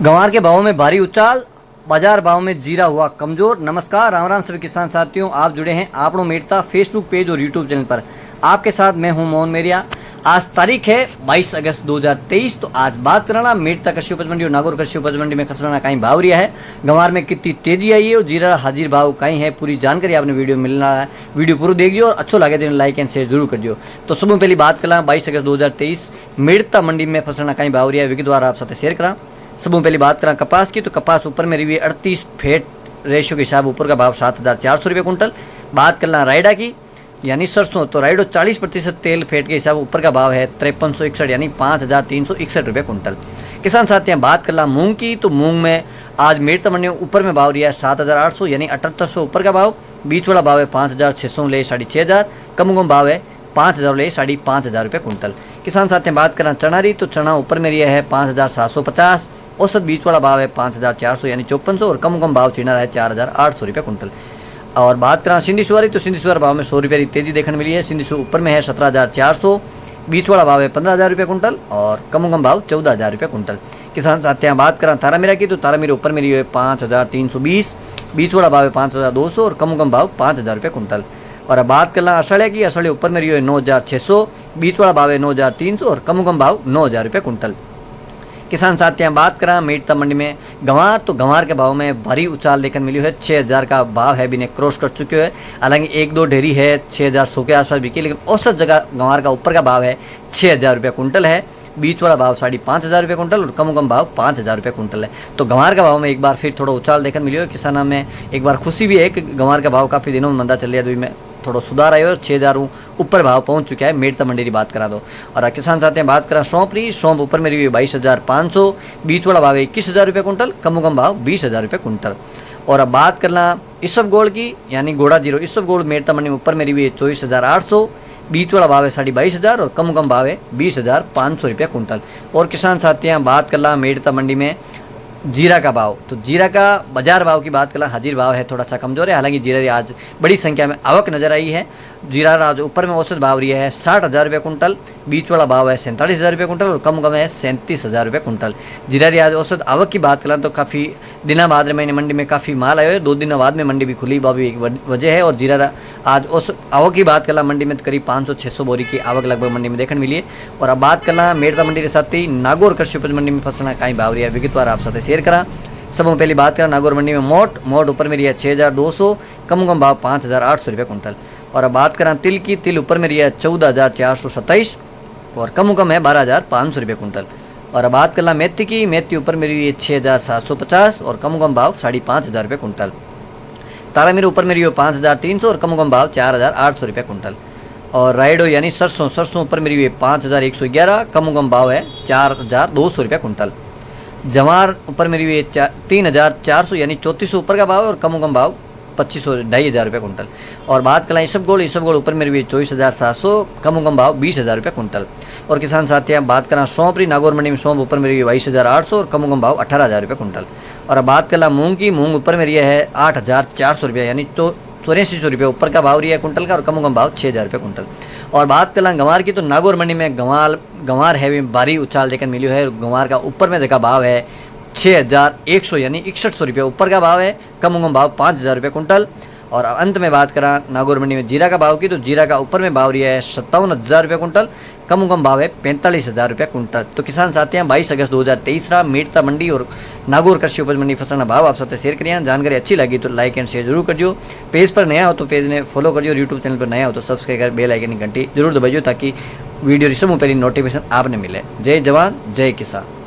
गंवार के भावों में भारी उछाल, बाजार भाव में जीरा हुआ कमजोर। नमस्कार, राम राम सभी किसान साथियों, आप जुड़े हैं आपनो मेड़ता फेसबुक पेज और यूट्यूब चैनल पर। आपके साथ मैं हूं मोहन मेरिया। आज तारीख है 22 अगस्त 2023। तो आज बात करना मेड़ता कृषि उपज मंडी और नागौर कृषि उपज मंडी में खसराना कहीं भाव रिया है, गंवार में कितनी तेजी आई है और जीरा हाजिर भाव कहीं है। पूरी जानकारी आपने वीडियो मिलना है, वीडियो पूरा देखिए और अच्छो लगे तो लाइक एंड शेयर जरूर कर दियो। तो सब पहली बात करा 22 अगस्त 2023 मेड़ता मंडी में फसराना कहीं भाव रिया है, विगतवार आप साथ शेयर करा। सब पहली बात करा कपास की, तो कपास ऊपर में रही 38 फेट रेशियो के हिसाब ऊपर का भाव 7,400 रुपये कुंटल। बात करना रायडा की यानी सरसों, तो रायडो 40% तेल फेट के हिसाब ऊपर का भाव है 5361 यानी 5,361 रुपये कुंटल। किसान साथियों बात करना मूंग की, तो मूंग में आज मेड़ता मंडी में ऊपर में भाव रिया है 7,800 यानी 7800 ऊपर का भाव। बीच वाला भाव है 5,600 ले 6,500, कम भाव है 5,000 ले 5,500 रुपये कुंटल। किसान साथियों बात करना चना री, तो चना ऊपर में रिया है 5,750, औसत बीच वाला भाव है 5,400 यानी 5400 और कम भाव चीना रहा है 4,800 रुपये कुंटल। और बात करें सिंधी सुवारी, तो सिंधी सुवार भाव में 100 रुपये की तेजी देखने मिली है। सिंधी ऊपर में है 17,400, बीच वाला भाव है 15,000 रुपये कुंटल और कम भाव 14,000 रुपये कुंटल। किसान साथियों बात करें तारामीरा की, तो तारामीरा ऊपर में रही है 5,320, बीच वाला भाव है 5,200 और कम भाव 5,000 रुपये कुंटल। और अब बात करना असड़िया की, असड़िया ऊपर में रही है 9,600, बीच वाला भाव है 9,300 और कम भाव 9,000 रुपये कुंटल। किसान साथियों बात करा मेड़ता मंडी में गंवार, तो गंवार के भाव में भारी उछाल देखने मिली है। 6,000 का भाव है, भी क्रॉस कर चुके हैं। हालांकि एक दो ढेरी है 6,100 के आसपास बिकी, लेकिन औसत जगह गंवार का ऊपर का भाव है 6,000 रुपये कुंटल है। बीच वाला भाव 5,500 रुपये कुंटल और कम भाव 5,000 रुपये कुंटल है। तो गंवार का भाव में एक बार फिर थोड़ा उछाल देखने मिली है। किसानों में एक बार खुशी भी है कि गंवार का भाव काफ़ी दिनों में मंदा चल रहा है, तो में थोड़ा सुधार आयो और 6,000 ऊपर भाव पहुंच चुका है। मेड़ता मंडी की बात करा दो। और किसान साथियों बात करा सौंप री, सौंप ऊपर में रही 22,500, बीच वाला भाव 21,000 रुपये कुंटल, कम भाव 20,000 रुपये कुंटल। और अब बात करना इसब गोल्ड की यानी गोड़ा जीरो, इसब गोल्ड मेड़ता मंडी में ऊपर में रही 24,800, बीच वाला भाव है 22,500 और कम भाव है 20,500 रुपये कुंटल। और किसान साथियों बात करना मेड़ता मंडी में जीरा का भाव, तो जीरा का बाजार भाव की बात करना हाजिर भाव है थोड़ा सा कमजोर है। हालांकि जीरा आज बड़ी संख्या में आवक नजर आई है। जीरा आज ऊपर में औसत भाव रही है 60,000 रुपये कुंटल, बीच वाला भाव है 47,000 रुपये कुंटल और कम है 37,000 रुपये कुंटल। जीरा आज औसत आवक की बात करें तो काफ़ी दिनों बाद महीने मंडी में काफ़ी माल आया है। 2 दिनों बाद में मंडी भी खुली, भी एक वजह है। और जीरा आज औसत आवक की बात करना मंडी में तो करीब 500-600 बोरी की आवक लगभग मंडी में देखने मिली है। और अब बात करना मेड़ता मंडी के साथ ही नागौर कृषि उपज मंडी में फसना कहीं भाव रही है, विगतवार आप साथ शेयर करा। सब पहली बात करें नागौर मंडी में मोट ऊपर में रही है 6,200, कम भाव 5,800 रुपये कुंटल। और अब बात करें तिल की, तिल ऊपर में रही है 14,427 और कम है 12,500 रुपये कुंटल। और अब बात करना मेथी की, मेथी ऊपर में रही है 6,750 और कम भाव 5,500 रुपये कुंटल। तारामीरा ऊपर में रही है 5,300 और कम भाव 4,800 रुपये कुंटल। और रायडो यानी सरसों, सरसों ऊपर में रही है 5,111, कम भाव है 4,200 रुपये कुंटल। जवार ऊपर में रही है 3,400 यानी 3400 ऊपर का भाव और कम भाव 2,500 रुपये कुंटल। और बात करें इसब गोल्ड ऊपर में रही है 24,700, कम भाव 20,000 रुपये कुंटल। और किसान साथियों बात करें सौंप री, नागौर मंडी में सौंप ऊपर में रही है 22,800 और कम भाव 18,000 रुपये कुंटल। और अब बात करें मूंग की, मूंग ऊपर में रही है 8,400 रुपये यानी 8400 रुपये ऊपर का भाव रही है कुंटल का और कम भाव 6,000 रुपये कुंटल। और बात करें गंवार की, तो नागौर मंडी में गंवार है भारी उछाल देखने मिली है। गंवार का ऊपर में देखा भाव है 6,100 यानी 6100 रुपये ऊपर का भाव है, कम भाव 5,000 रुपये कुंटल। और अंत में बात करा नागौर मंडी में जीरा का भाव की, तो जीरा का ऊपर में भाव रही है 57,000 रुपये कुंटल, कम भाव है 45,000 रुपये कुंटल। तो किसान साथियों 22 अगस्त 2023 मेड़ता मंडी और नागौर कृषि उपज मंडी फसलों भाव आप साथ शेयर करिए। जानकारी अच्छी लगी तो लाइक एंड शेयर जरूर कर दियो। पेज पर नया हो तो पेज ने फॉलो कर दियो, यूट्यूब चैनल पर नया हो तो सब्सक्राइब कर बेल आइकन की घंटी जरूर दबाइए ताकि वीडियो रिश्तों पहले नोटिफिकेशन आपने मिले। जय जवान जय किसान।